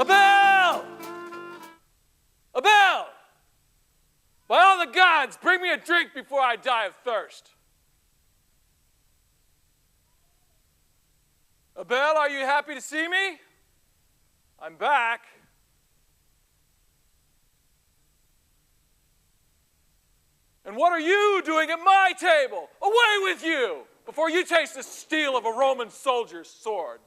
A bell! A bell! By all the gods, bring me a drink before I die of thirst. Abel, are you happy to see me? I'm back. And what are you doing at my table? Away with you, before you taste the steel of a Roman soldier's sword.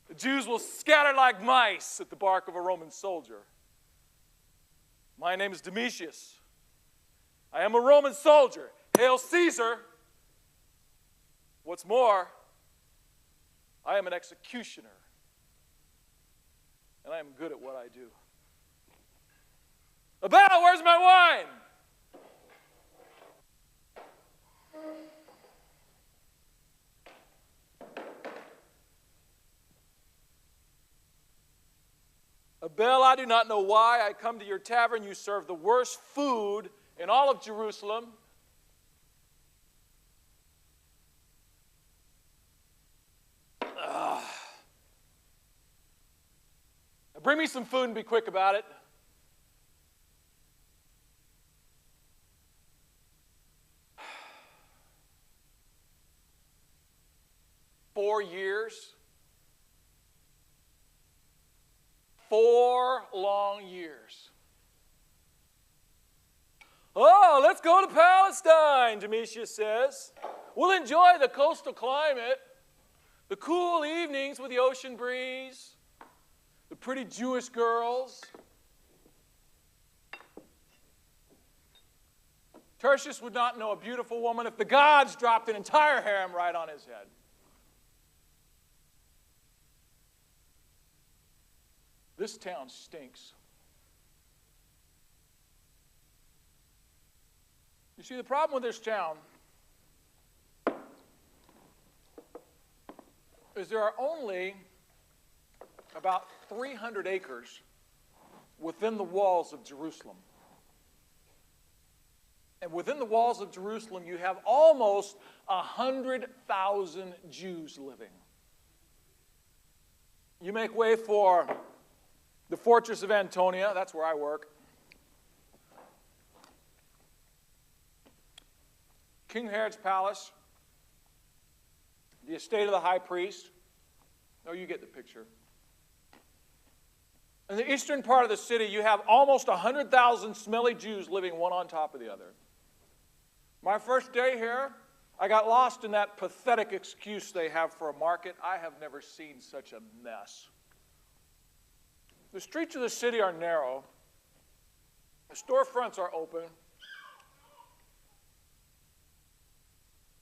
The Jews will scatter like mice at the bark of a Roman soldier. My name is Domitius. I am a Roman soldier. Hail Caesar. What's more, I am an executioner. And I am good at what I do. Abel, where's my wine? Abel, I do not know why I come to your tavern. You serve the worst food in all of Jerusalem. Bring me some food and be quick about it. Four years. 4 long years. Oh, let's go to Palestine, Domitius says. We'll enjoy the coastal climate, the cool evenings with the ocean breeze, the pretty Jewish girls. Tertius would not know a beautiful woman if the gods dropped an entire harem right on his head. This town stinks. You see, the problem with this town is there are only about 300 acres within the walls of Jerusalem. And within the walls of Jerusalem, you have almost 100,000 Jews living. You make way for the fortress of Antonia, that's where I work. King Herod's palace, the estate of the high priest. Oh, you get the picture. In the eastern part of the city, you have almost 100,000 smelly Jews living one on top of the other. My first day here, I got lost in that pathetic excuse they have for a market. I have never seen such a mess. The streets of the city are narrow. The storefronts are open.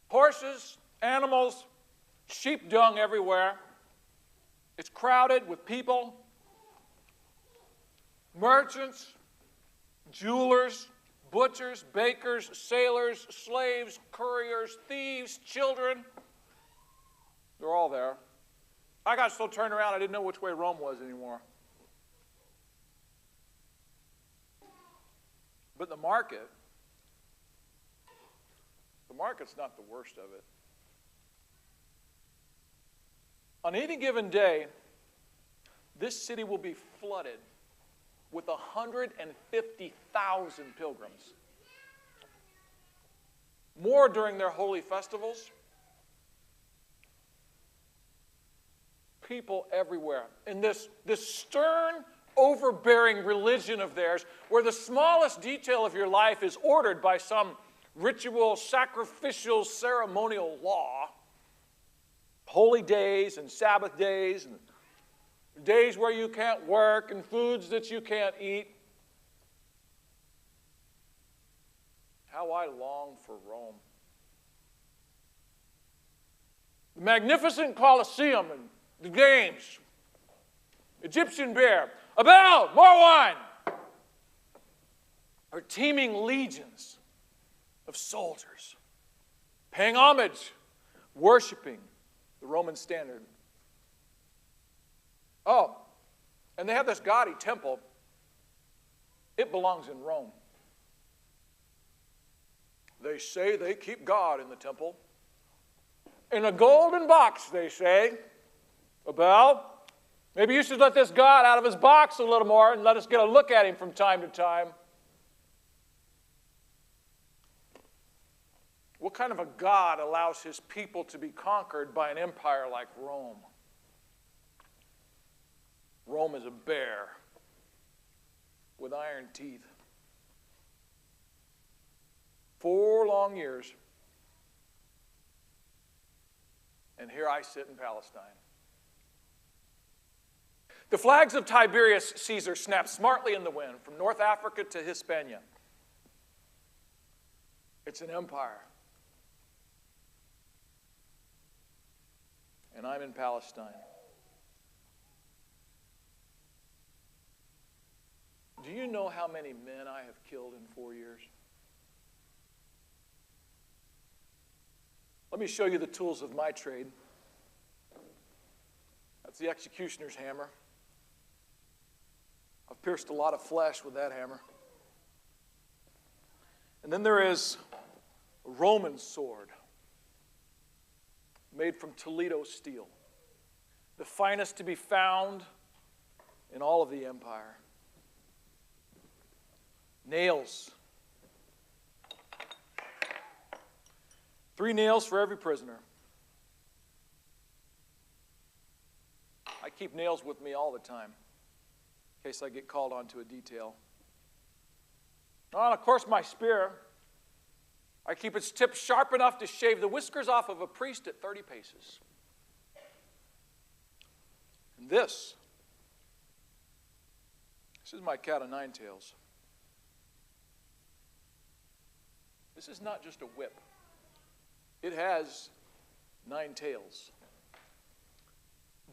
Horses, animals, sheep dung everywhere. It's crowded with people, merchants, jewelers, butchers, bakers, sailors, slaves, couriers, thieves, children. They're all there. I got so turned around I didn't know which way Rome was anymore. But the market's not the worst of it. On any given day, this city will be flooded with 150,000 pilgrims. More during their holy festivals. People everywhere. In this stern, overbearing religion of theirs, where the smallest detail of your life is ordered by some ritual, sacrificial, ceremonial law. Holy days and Sabbath days and days where you can't work and foods that you can't eat. How I long for Rome. The magnificent Colosseum and the games. Egyptian bear. Abel, more wine! Are teeming legions of soldiers paying homage, worshiping the Roman standard. Oh, and they have this gaudy temple. It belongs in Rome. They say they keep God in the temple. in a golden box, they say. Well, maybe you should let this God out of his box a little more and let us get a look at him from time to time. What kind of a God allows his people to be conquered by an empire like Rome? Rome is a bear with iron teeth. 4 long years, and here I sit in Palestine. The flags of Tiberius Caesar snap smartly in the wind from North Africa to Hispania. It's an empire. And I'm in Palestine. Do you know how many men I have killed in 4 years? Let me show you the tools of my trade. That's the executioner's hammer. I've pierced a lot of flesh with that hammer. And then there is a Roman sword made from Toledo steel, the finest to be found in all of the empire. Nails. 3 nails for every prisoner. I keep nails with me all the time, in case I get called on to a detail. And of course, my spear. I keep its tip sharp enough to shave the whiskers off of a priest at 30 paces. And this is my cat o' nine tails. This is not just a whip. It has 9 tails.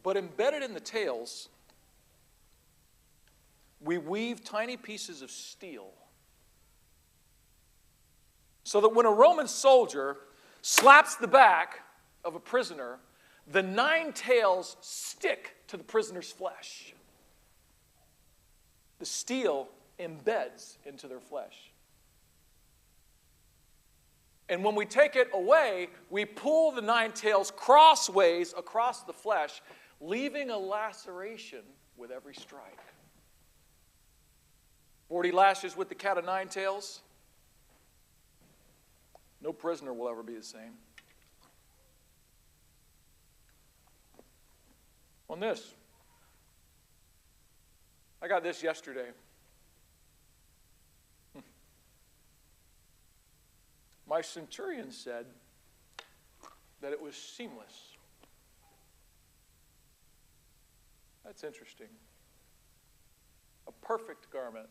But embedded in the tails, we weave tiny pieces of steel so that when a Roman soldier slaps the back of a prisoner, the 9 tails stick to the prisoner's flesh. The steel embeds into their flesh. And when we take it away, we pull the 9 tails crossways across the flesh, leaving a laceration with every strike. 40 lashes with the cat o' nine tails. No prisoner will ever be the same. On this, I got this yesterday. My centurion said that it was seamless. That's interesting. A perfect garment.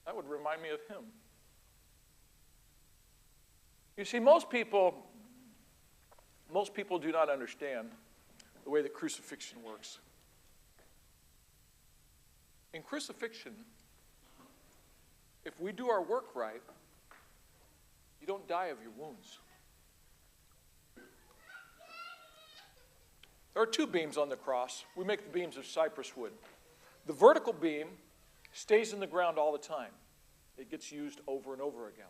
That would remind me of him. You see, most people do not understand the way that crucifixion works. In crucifixion, if we do our work right, you don't die of your wounds. There are 2 beams on the cross. We make the beams of cypress wood. The vertical beam stays in the ground all the time. It gets used over and over again.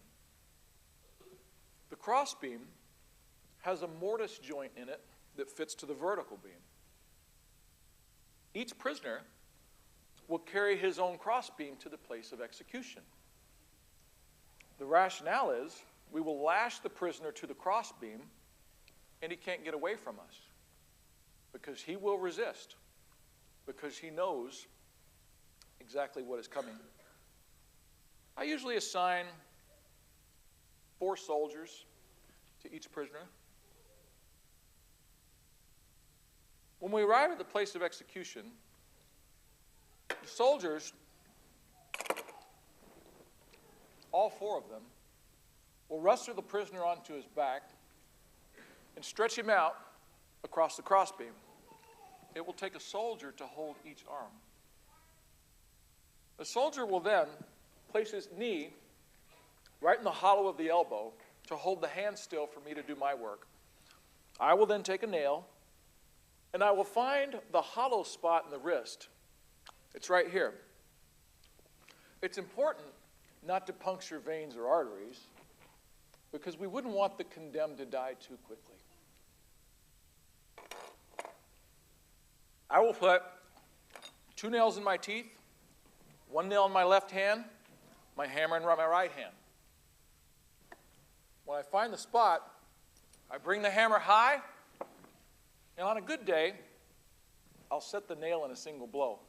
The cross beam has a mortise joint in it that fits to the vertical beam. Each prisoner will carry his own cross beam to the place of execution. The rationale is we will lash the prisoner to the cross beam and he can't get away from us because he will resist, because he knows exactly what is coming. I usually assign 4 soldiers to each prisoner. When we arrive at the place of execution, the soldiers, all 4 of them, will wrestle the prisoner onto his back and stretch him out across the crossbeam. It will take a soldier to hold each arm. The soldier will then place his knee right in the hollow of the elbow to hold the hand still for me to do my work. I will then take a nail and I will find the hollow spot in the wrist. It's right here. It's important not to puncture veins or arteries. because we wouldn't want the condemned to die too quickly. I will put 2 nails in my teeth, 1 nail in my left hand, my hammer in my right hand. When I find the spot, I bring the hammer high, and on a good day, I'll set the nail in a single blow.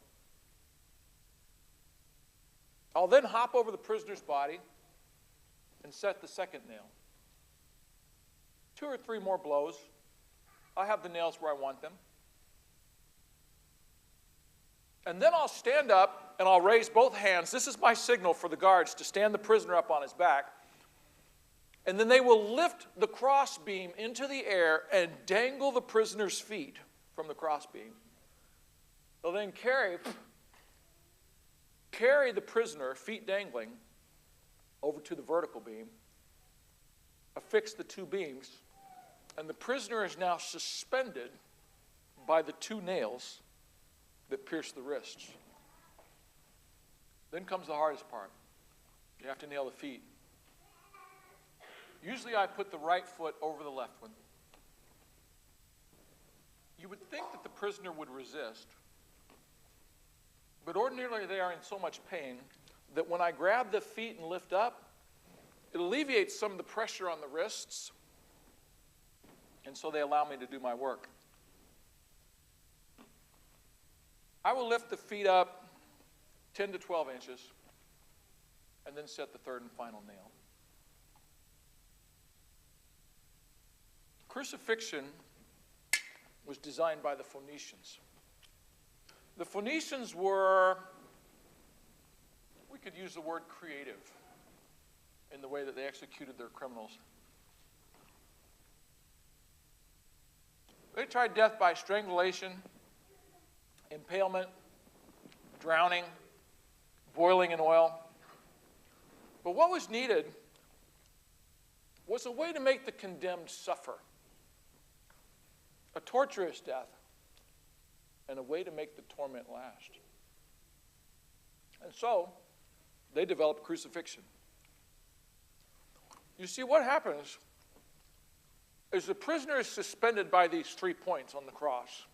I'll then hop over the prisoner's body and set the second nail. 2 or 3 more blows. I'll have the nails where I want them. And then I'll stand up and I'll raise both hands. This is my signal for the guards to stand the prisoner up on his back. And then they will lift the crossbeam into the air and dangle the prisoner's feet from the crossbeam. They'll then carry the prisoner, feet dangling, over to the vertical beam, affix the 2 beams, and the prisoner is now suspended by the 2 nails that pierce the wrists. Then comes the hardest part. You have to nail the feet. Usually I put the right foot over the left one. You would think that the prisoner would resist, but ordinarily they are in so much pain that when I grab the feet and lift up, it alleviates some of the pressure on the wrists, and so they allow me to do my work. I will lift the feet up 10 to 12 inches and then set the 3rd and final nail. Crucifixion was designed by the Phoenicians. The Phoenicians were, we could use the word creative in the way that they executed their criminals. They tried death by strangulation, impalement, drowning, boiling in oil. But what was needed was a way to make the condemned suffer, a torturous death, and a way to make the torment last. And so, they developed crucifixion. You see, what happens is the prisoner is suspended by these 3 points on the cross.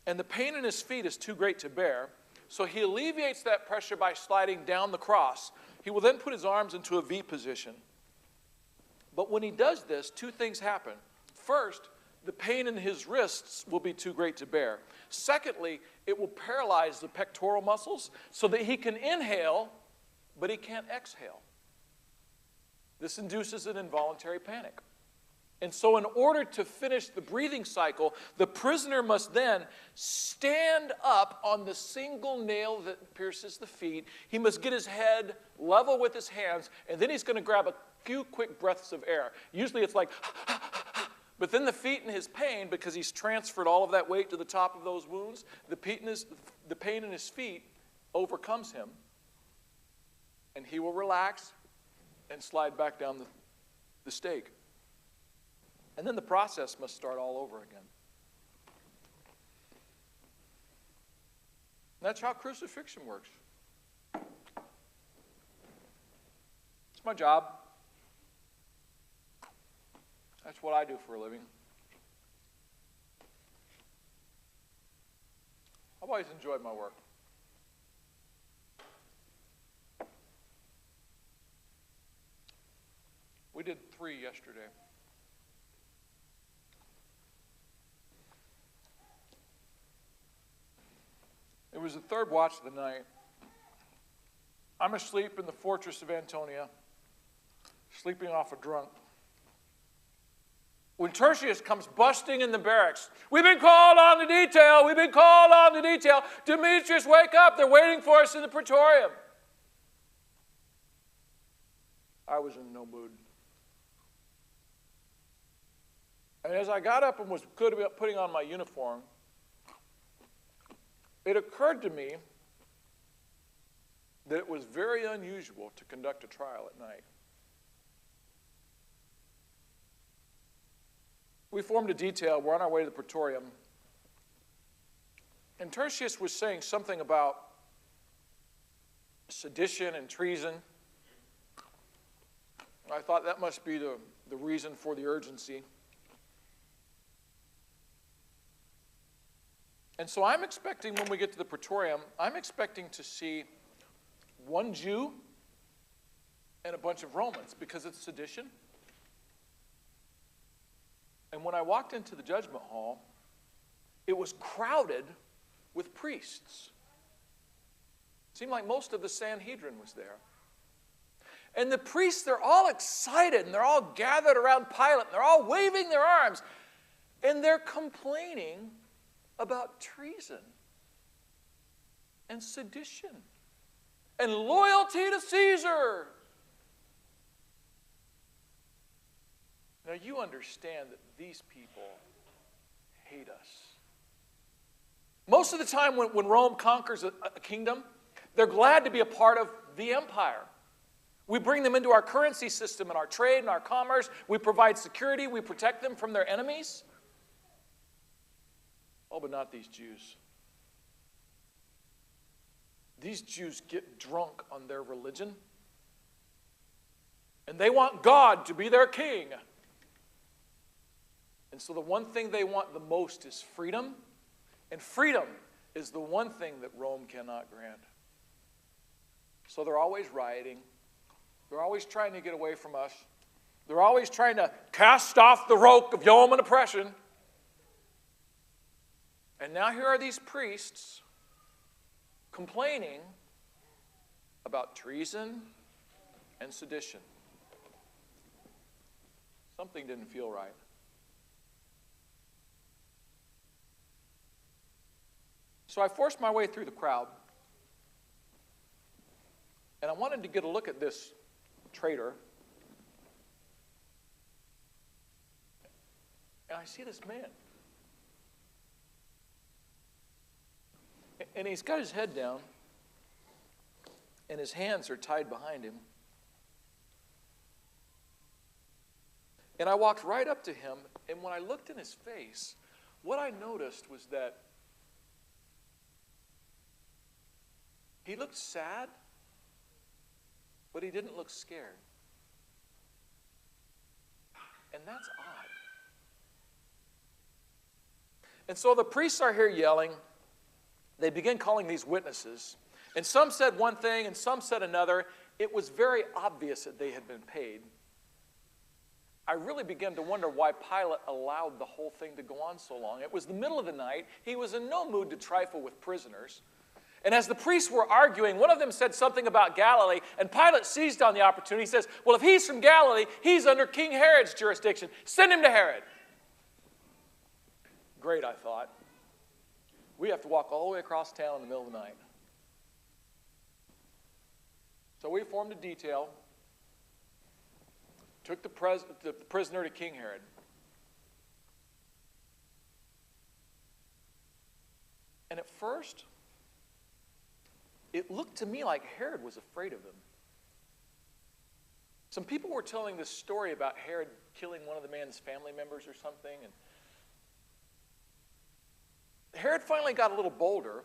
And the pain in his feet is too great to bear, so he alleviates that pressure by sliding down the cross. He will then put his arms into a V position. But when he does this, 2 things happen. First, the pain in his wrists will be too great to bear. Secondly, it will paralyze the pectoral muscles so that he can inhale, but he can't exhale. This induces an involuntary panic. And so in order to finish the breathing cycle, the prisoner must then stand up on the single nail that pierces the feet. He must get his head level with his hands, and then he's going to grab a few quick breaths of air. Usually it's like, but then the feet in his pain, because he's transferred all of that weight to the top of those wounds, the pain in his feet overcomes him, and he will relax and slide back down the stake. And then the process must start all over again. That's how crucifixion works. It's my job. That's what I do for a living. I've always enjoyed my work. We did 3 yesterday. It was the 3rd watch of the night. I'm asleep in the fortress of Antonia, sleeping off a drunk. When Tertius comes busting in the barracks, we've been called on to detail, we've been called on to detail. Demetrius, wake up, they're waiting for us in the praetorium. I was in no mood. And as I got up and was putting on my uniform, it occurred to me that it was very unusual to conduct a trial at night. We formed a detail. We're on our way to the praetorium. And Tertius was saying something about sedition and treason. I thought that must be the reason for the urgency. And so I'm expecting, when we get to the Praetorium, I'm expecting to see one Jew and a bunch of Romans, because it's sedition. And when I walked into the judgment hall, it was crowded with priests. It seemed like most of the Sanhedrin was there. And the priests, they're all excited, and they're all gathered around Pilate, and they're all waving their arms, and they're complaining about treason and sedition and loyalty to Caesar. Now you understand that these people hate us. Most of the time when Rome conquers a kingdom, they're glad to be a part of the empire. We bring them into our currency system and our trade and our commerce. We provide security. We protect them from their enemies. Oh, but not these Jews. These Jews get drunk on their religion, and they want God to be their king. And so the one thing they want the most is freedom, and freedom is the one thing that Rome cannot grant. So they're always rioting. They're always trying to get away from us. They're always trying to cast off the yoke of Roman oppression. And now here are these priests complaining about treason and sedition. Something didn't feel right. So I forced my way through the crowd, and I wanted to get a look at this traitor. And I see this man. And he's got his head down, and his hands are tied behind him. And I walked right up to him, and when I looked in his face, what I noticed was that he looked sad, but he didn't look scared. And that's odd. And so the priests are here yelling. They begin calling these witnesses. And some said one thing and some said another. It was very obvious that they had been paid. I really began to wonder why Pilate allowed the whole thing to go on so long. It was the middle of the night. He was in no mood to trifle with prisoners. And as the priests were arguing, one of them said something about Galilee, and Pilate seized on the opportunity. He says, well, if he's from Galilee, he's under King Herod's jurisdiction. Send him to Herod. Great, I thought. We have to walk all the way across town in the middle of the night. So we formed a detail, took the prisoner to King Herod. And at first, it looked to me like Herod was afraid of him. Some people were telling this story about Herod killing one of the man's family members or something. And Herod finally got a little bolder,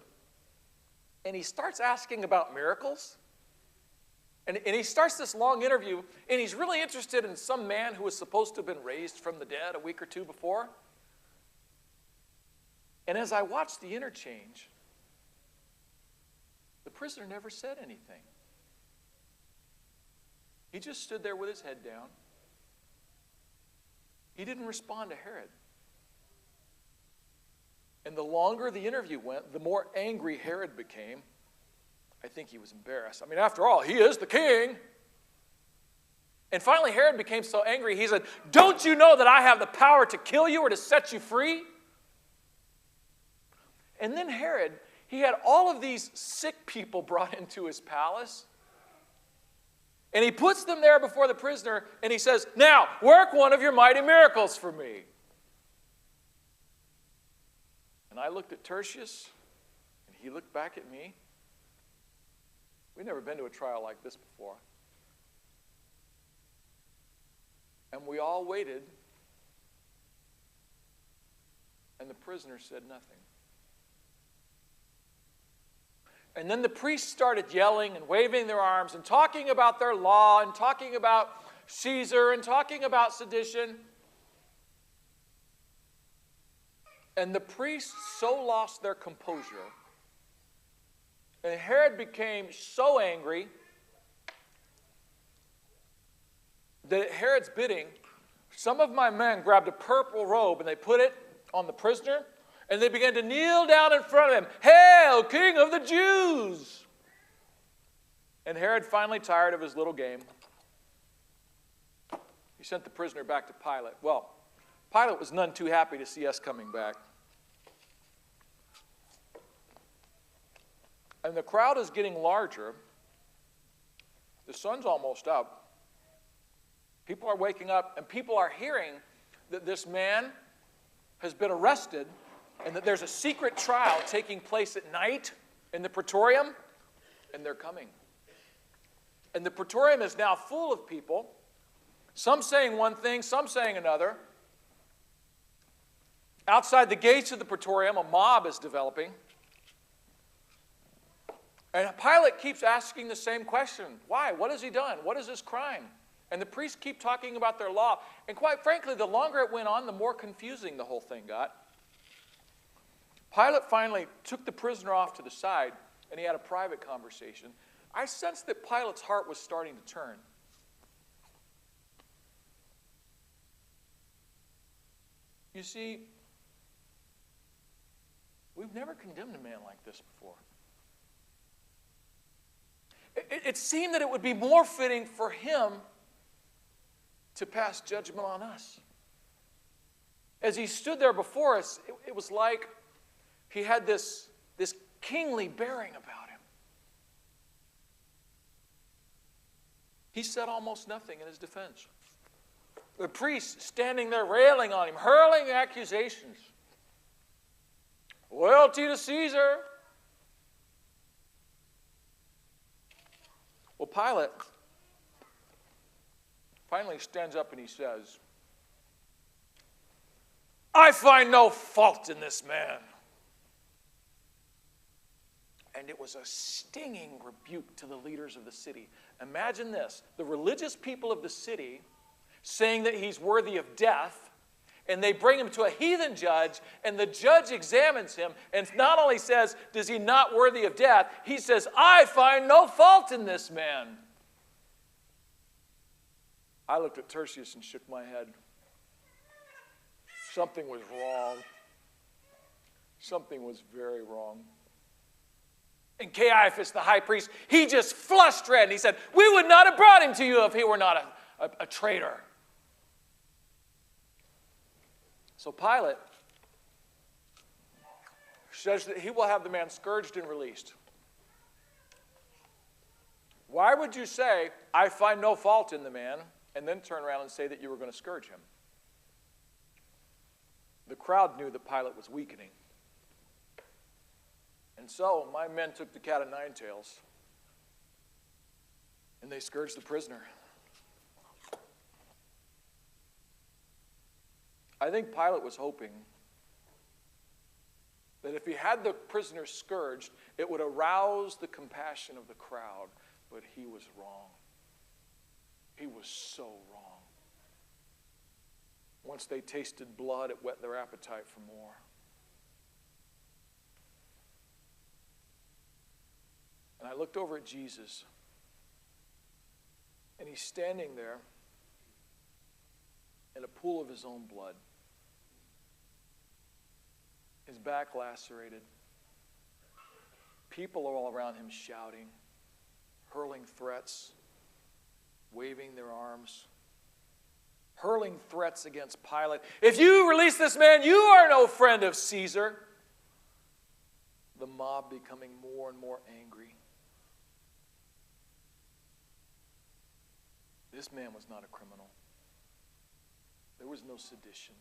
and he starts asking about miracles. And he starts this long interview, and he's really interested in some man who was supposed to have been raised from the dead a week or two before. And as I watched the interchange, the prisoner never said anything. He just stood there with his head down. He didn't respond to Herod. And the longer the interview went, the more angry Herod became. I think he was embarrassed. I mean, after all, he is the king. And finally, Herod became so angry, he said, don't you know that I have the power to kill you or to set you free? And then Herod, he had all of these sick people brought into his palace. And he puts them there before the prisoner, and he says, now, work one of your mighty miracles for me. And I looked at Tertius, and he looked back at me. We'd never been to a trial like this before. And we all waited, and the prisoner said nothing. And then the priests started yelling and waving their arms and talking about their law and talking about Caesar and talking about sedition. And the priests so lost their composure, and Herod became so angry that at Herod's bidding, some of my men grabbed a purple robe and they put it on the prisoner, and they began to kneel down in front of him. "Hail, King of the Jews!" And Herod, finally tired of his little game, he sent the prisoner back to Pilate. Well, Pilate was none too happy to see us coming back. And the crowd is getting larger. The sun's almost up. People are waking up, and people are hearing that this man has been arrested and that there's a secret trial taking place at night in the Praetorium, and they're coming. And the Praetorium is now full of people, some saying one thing, some saying another. Outside the gates of the Praetorium, a mob is developing. And Pilate keeps asking the same question. Why? What has he done? What is his crime? And the priests keep talking about their law. And quite frankly, the longer it went on, the more confusing the whole thing got. Pilate finally took the prisoner off to the side, and he had a private conversation. I sensed that Pilate's heart was starting to turn. You see, we've never condemned a man like this before. It seemed that it would be more fitting for him to pass judgment on us. As he stood there before us, it was like he had this kingly bearing about him. He said almost nothing in his defense. The priests standing there railing on him, hurling accusations. Loyalty to Caesar. Well, Pilate finally stands up and he says, "I find no fault in this man." And it was a stinging rebuke to the leaders of the city. Imagine this, the religious people of the city saying that he's worthy of death, and they bring him to a heathen judge, and the judge examines him, and not only says, "Is he not worthy of death?" he says, "I find no fault in this man." I looked at Tertius and shook my head. Something was wrong. Something was very wrong. And Caiaphas, the high priest, he just flushed red, and he said, "We would not have brought him to you if he were not a traitor." So Pilate says that he will have the man scourged and released. Why would you say, "I find no fault in the man," and then turn around and say that you were going to scourge him? The crowd knew that Pilate was weakening. And so my men took the cat o' nine tails, and they scourged the prisoner. I think Pilate was hoping that if he had the prisoner scourged, it would arouse the compassion of the crowd, but he was wrong. He was so wrong. Once they tasted blood, it whet their appetite for more. And I looked over at Jesus, and he's standing there in a pool of his own blood. His back lacerated. People are all around him shouting, hurling threats, waving their arms, hurling threats against Pilate. "If you release this man, you are no friend of Caesar." The mob becoming more and more angry. This man was not a criminal. There was no sedition.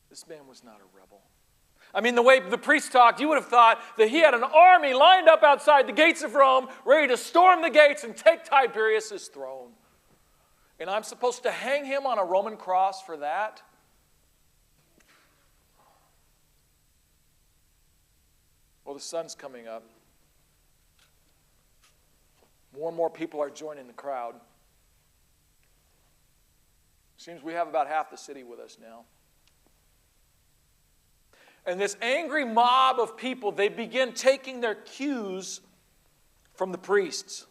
This man was not a rebel. I mean, the way the priest talked, you would have thought that he had an army lined up outside the gates of Rome, ready to storm the gates and take Tiberius' throne. And I'm supposed to hang him on a Roman cross for that? Well, the sun's coming up. More and more people are joining the crowd. Seems we have about half the city with us now. And this angry mob of people, they begin taking their cues from the priests.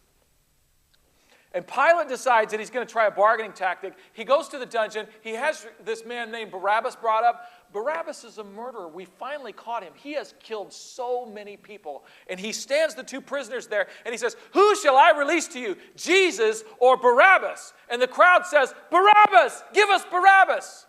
And Pilate decides that he's going to try a bargaining tactic. He goes to the dungeon. He has this man named Barabbas brought up. Barabbas is a murderer. We finally caught him. He has killed so many people. And he stands the two prisoners there, and he says, "Who shall I release to you, Jesus or Barabbas?" And the crowd says, "Barabbas! Give us Barabbas!"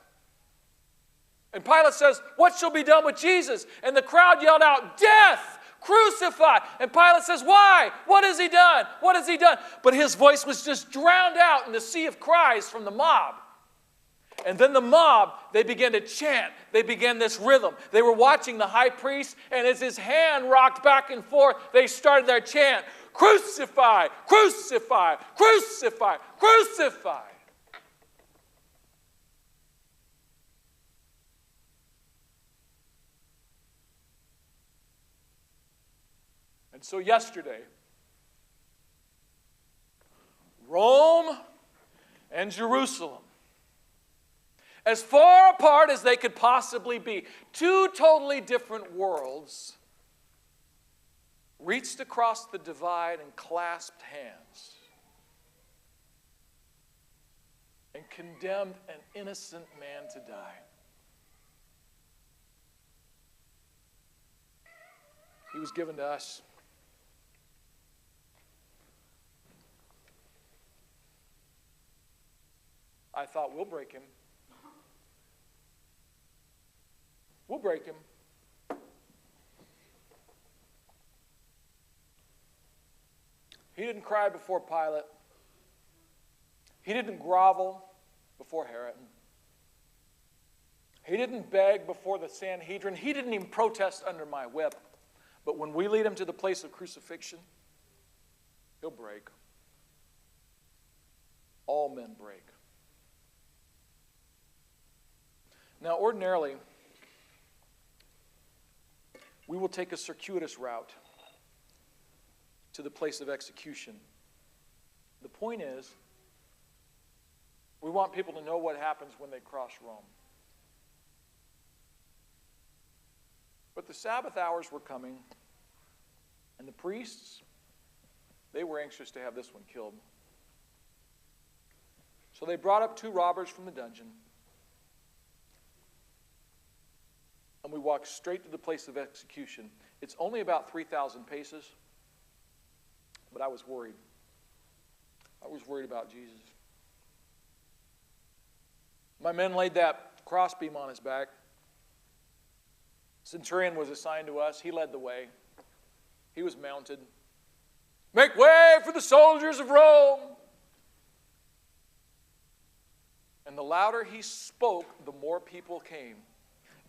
And Pilate says, "What shall be done with Jesus?" And the crowd yelled out, "Death! Crucify!" And Pilate says, "Why? What has he done? What has he done?" But his voice was just drowned out in the sea of cries from the mob. And then the mob, they began to chant. They began this rhythm. They were watching the high priest, and as his hand rocked back and forth, they started their chant, "Crucify! Crucify! Crucify! Crucify!" And so yesterday, Rome and Jerusalem, as far apart as they could possibly be, two totally different worlds, reached across the divide and clasped hands and condemned an innocent man to die. He was given to us. I thought, we'll break him. We'll break him. He didn't cry before Pilate. He didn't grovel before Herod. He didn't beg before the Sanhedrin. He didn't even protest under my whip. But when we lead him to the place of crucifixion, he'll break. All men break. Now, ordinarily, we will take a circuitous route to the place of execution. The point is, we want people to know what happens when they cross Rome. But the Sabbath hours were coming, and the priests, they were anxious to have this one killed. So they brought up two robbers from the dungeon, and we walked straight to the place of execution. It's only about 3,000 paces, but I was worried. I was worried about Jesus. My men laid that crossbeam on his back. Centurion was assigned to us. He led the way. He was mounted. "Make way for the soldiers of Rome!" And the louder he spoke, the more people came.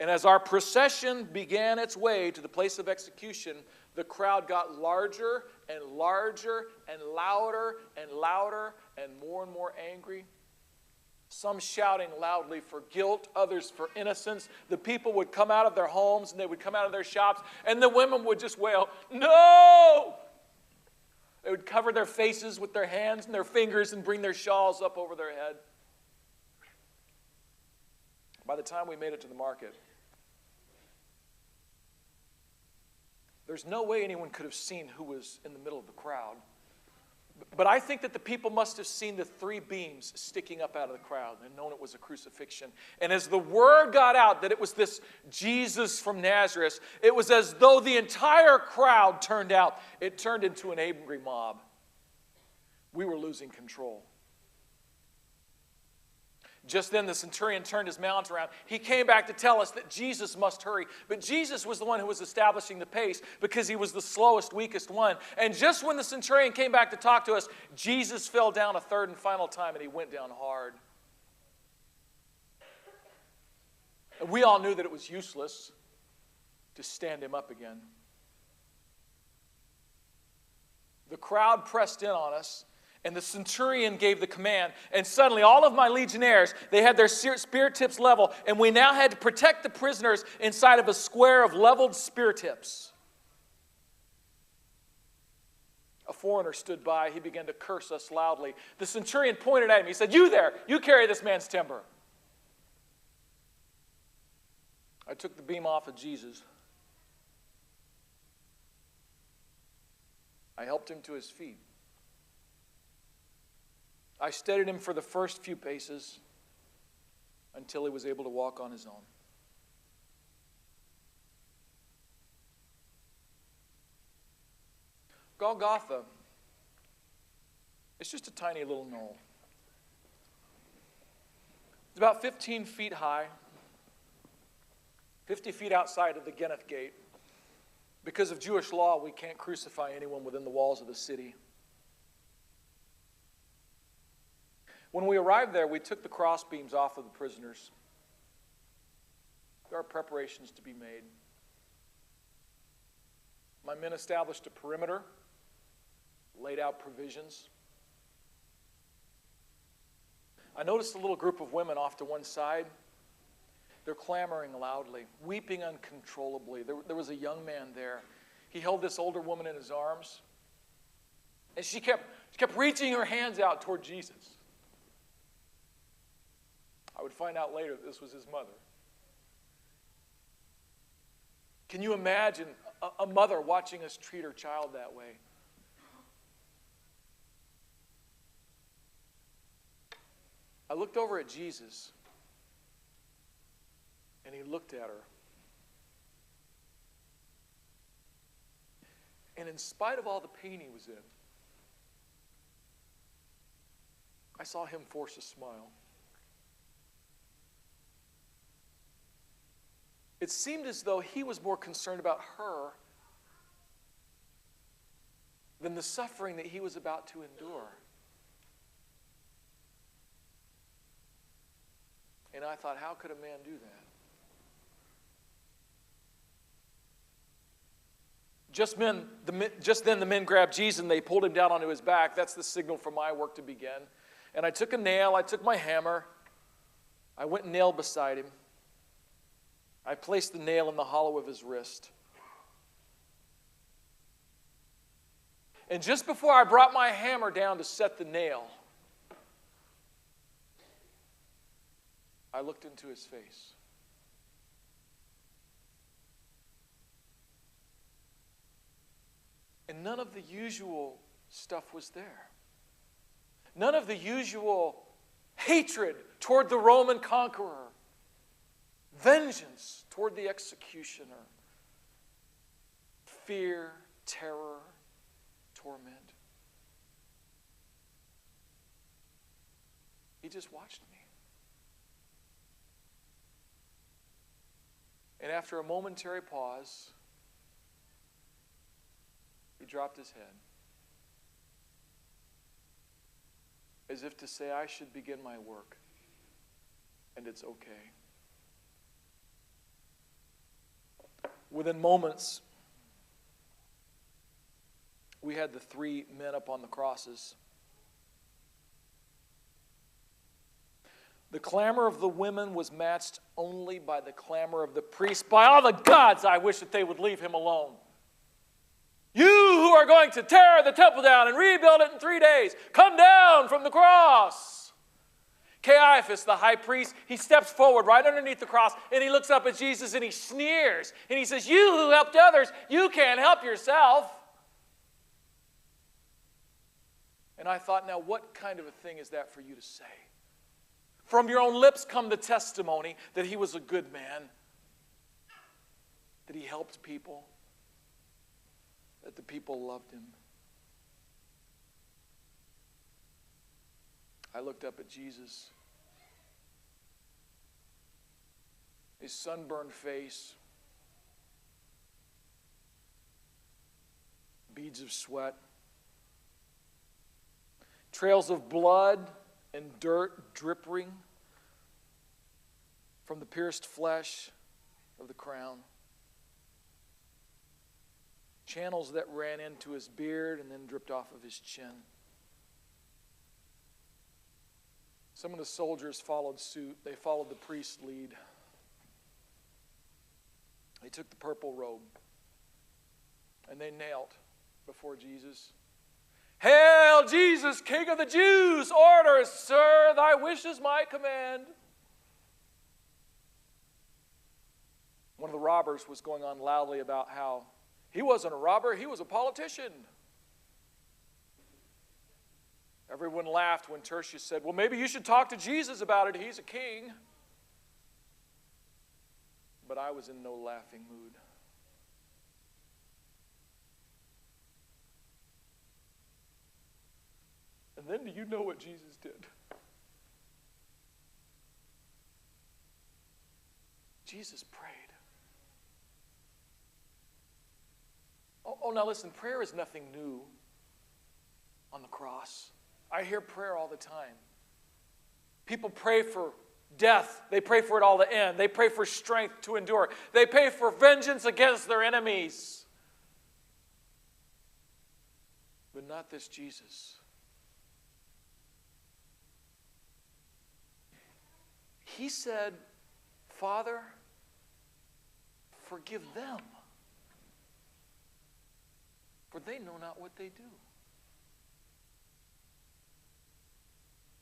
And as our procession began its way to the place of execution, the crowd got larger and larger and louder and more angry. Some shouting loudly for guilt, others for innocence. The people would come out of their homes and they would come out of their shops, and the women would just wail, "No!" They would cover their faces with their hands and their fingers and bring their shawls up over their head. By the time we made it to the market, there's no way anyone could have seen who was in the middle of the crowd. But I think that the people must have seen the three beams sticking up out of the crowd and known it was a crucifixion. And as the word got out that it was this Jesus from Nazareth, it was as though the entire crowd turned out. It turned into an angry mob. We were losing control. Just then the centurion turned his mount around. He came back to tell us that Jesus must hurry. But Jesus was the one who was establishing the pace because he was the slowest, weakest one. And just when the centurion came back to talk to us, Jesus fell down a third and final time, and he went down hard. And we all knew that it was useless to stand him up again. The crowd pressed in on us, and the centurion gave the command. And suddenly all of my legionnaires, they had their spear tips level, and we now had to protect the prisoners inside of a square of leveled spear tips. A foreigner stood by, he began to curse us loudly. The centurion pointed at him. He said, "You there, you carry this man's timber." I took the beam off of Jesus. I helped him to his feet. I steadied him for the first few paces until he was able to walk on his own. Golgotha, it's just a tiny little knoll. It's about 15 feet high, 50 feet outside of the Cundiff gate. Because of Jewish law, we can't crucify anyone within the walls of the city. When we arrived there, we took the crossbeams off of the prisoners. There are preparations to be made. My men established a perimeter, laid out provisions. I noticed a little group of women off to one side. They're clamoring loudly, weeping uncontrollably. There was a young man there. He held this older woman in his arms, and she kept reaching her hands out toward Jesus. I would find out later that this was his mother. Can you imagine a mother watching us treat her child that way? I looked over at Jesus, and he looked at her. And in spite of all the pain he was in, I saw him force a smile. It seemed as though he was more concerned about her than the suffering that he was about to endure. And I thought, how could a man do that? Just then the men grabbed Jesus and they pulled him down onto his back. That's the signal for my work to begin. And I took a nail, I took my hammer, I went and nailed beside him. I placed the nail in the hollow of his wrist. And just before I brought my hammer down to set the nail, I looked into his face. And none of the usual stuff was there. None of the usual hatred toward the Roman conqueror, vengeance toward the executioner, fear, terror, torment. He just watched me. And after a momentary pause, he dropped his head, as if to say, I should begin my work, and it's okay. Within moments, we had the three men up on the crosses. The clamor of the women was matched only by the clamor of the priests. By all the gods, I wish that they would leave him alone. You who are going to tear the temple down and rebuild it in 3 days, come down from the cross. Caiaphas, the high priest, he steps forward right underneath the cross, and he looks up at Jesus and he sneers. And he says, you who helped others, you can't help yourself. And I thought, now what kind of a thing is that for you to say? From your own lips come the testimony that he was a good man, that he helped people, that the people loved him. I looked up at Jesus. His sunburned face, beads of sweat, trails of blood and dirt dripping from the pierced flesh of the crown. Channels that ran into his beard and then dripped off of his chin. Some of the soldiers followed suit. They followed the priest's lead. They took the purple robe and they knelt before Jesus. Hail Jesus, King of the Jews! Order, sir, thy wish is my command. One of the robbers was going on loudly about how he wasn't a robber, he was a politician. Everyone laughed when Tertius said, well, maybe you should talk to Jesus about it. He's a king. But I was in no laughing mood. And then do you know what Jesus did? Jesus prayed. Oh, now listen, prayer is nothing new on the cross. I hear prayer all the time. People pray for death. They pray for it all to end. They pray for strength to endure. They pray for vengeance against their enemies. But not this Jesus. He said, Father, forgive them, for they know not what they do.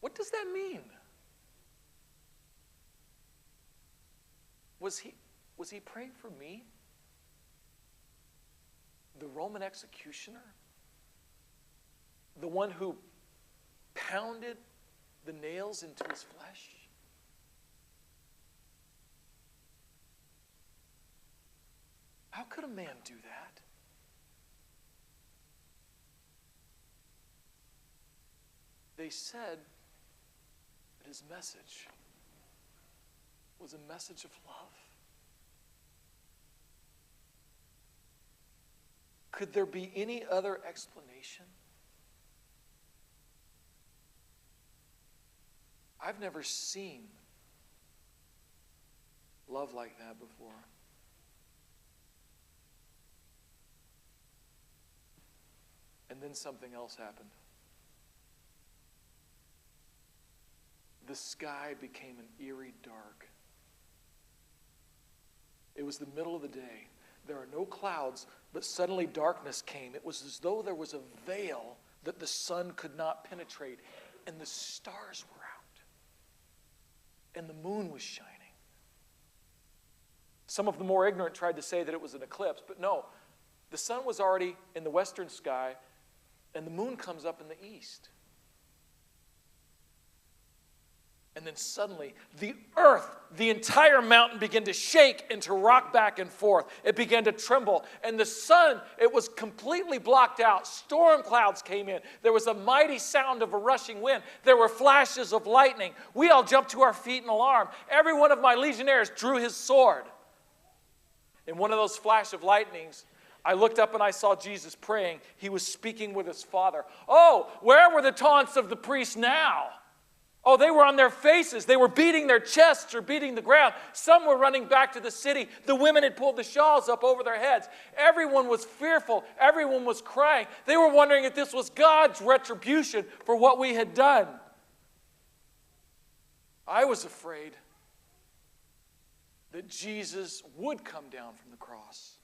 What does that mean? Was he praying for me? The Roman executioner? The one who pounded the nails into his flesh? How could a man do that? They said that his message was a message of love. Could there be any other explanation? I've never seen love like that before. And then something else happened. The sky became an eerie dark. It was the middle of the day. There are no clouds, but suddenly darkness came. It was as though there was a veil that the sun could not penetrate, and the stars were out, and the moon was shining. Some of the more ignorant tried to say that it was an eclipse, but no, the sun was already in the western sky, and the moon comes up in the east. And then suddenly, the earth, the entire mountain began to shake and to rock back and forth. It began to tremble. And the sun, it was completely blocked out. Storm clouds came in. There was a mighty sound of a rushing wind. There were flashes of lightning. We all jumped to our feet in alarm. Every one of my legionnaires drew his sword. In one of those flash of lightnings, I looked up and I saw Jesus praying. He was speaking with his Father. Oh, where were the taunts of the priests now? Oh, they were on their faces. They were beating their chests or beating the ground. Some were running back to the city. The women had pulled the shawls up over their heads. Everyone was fearful. Everyone was crying. They were wondering if this was God's retribution for what we had done. I was afraid that Jesus would come down from the cross.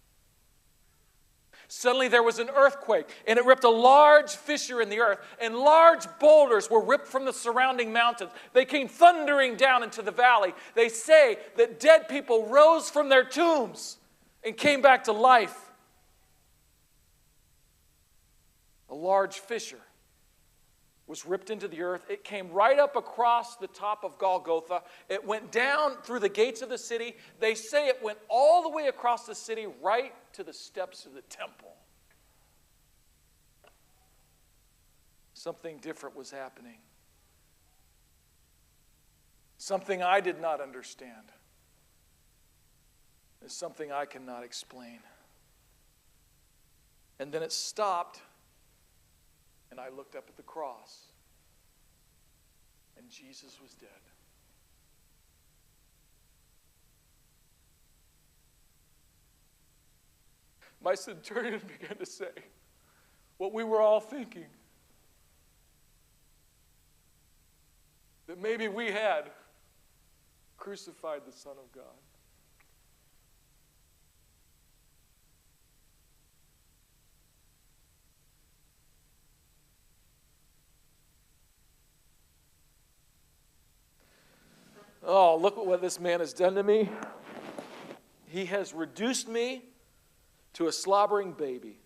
Suddenly there was an earthquake, and it ripped a large fissure in the earth, and large boulders were ripped from the surrounding mountains. They came thundering down into the valley. They say that dead people rose from their tombs and came back to life. A large fissure was ripped into the earth. It came right up across the top of Golgotha. It went down through the gates of the city. They say it went all the way across the city right to the steps of the temple. Something different was happening. Something I did not understand. It's something I cannot explain. And then it stopped. And I looked up at the cross, and Jesus was dead. My centurion began to say what we were all thinking, that maybe we had crucified the Son of God. Oh, look at what this man has done to me. He has reduced me to a slobbering baby.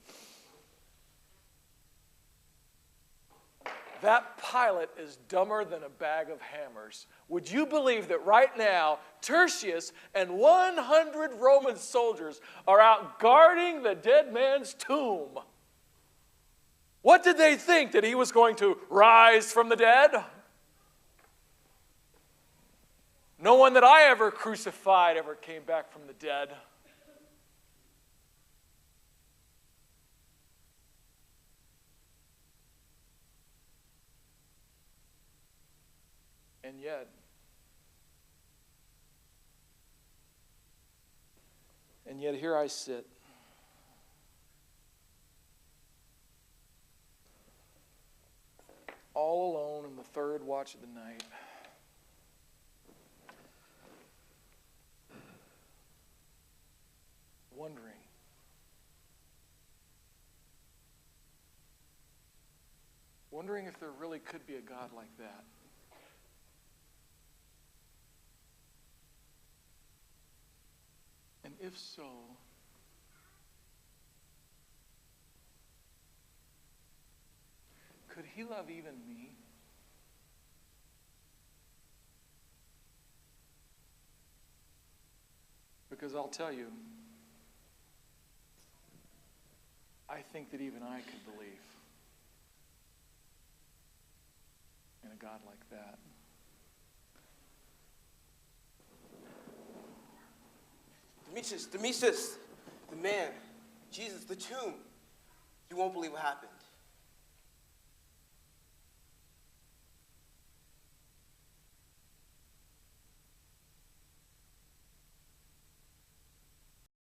That Pilate is dumber than a bag of hammers. Would you believe that right now, Tertius and 100 Roman soldiers are out guarding the dead man's tomb? What did they think? That he was going to rise from the dead? No one that I ever crucified ever came back from the dead. And yet here I sit. All alone in the third watch of the night. Wondering if there really could be a God like that. And if so, could he love even me? Because I'll tell you, I think that even I could believe in a God like that. Demetrius, the man, Jesus, the tomb. You won't believe what happened.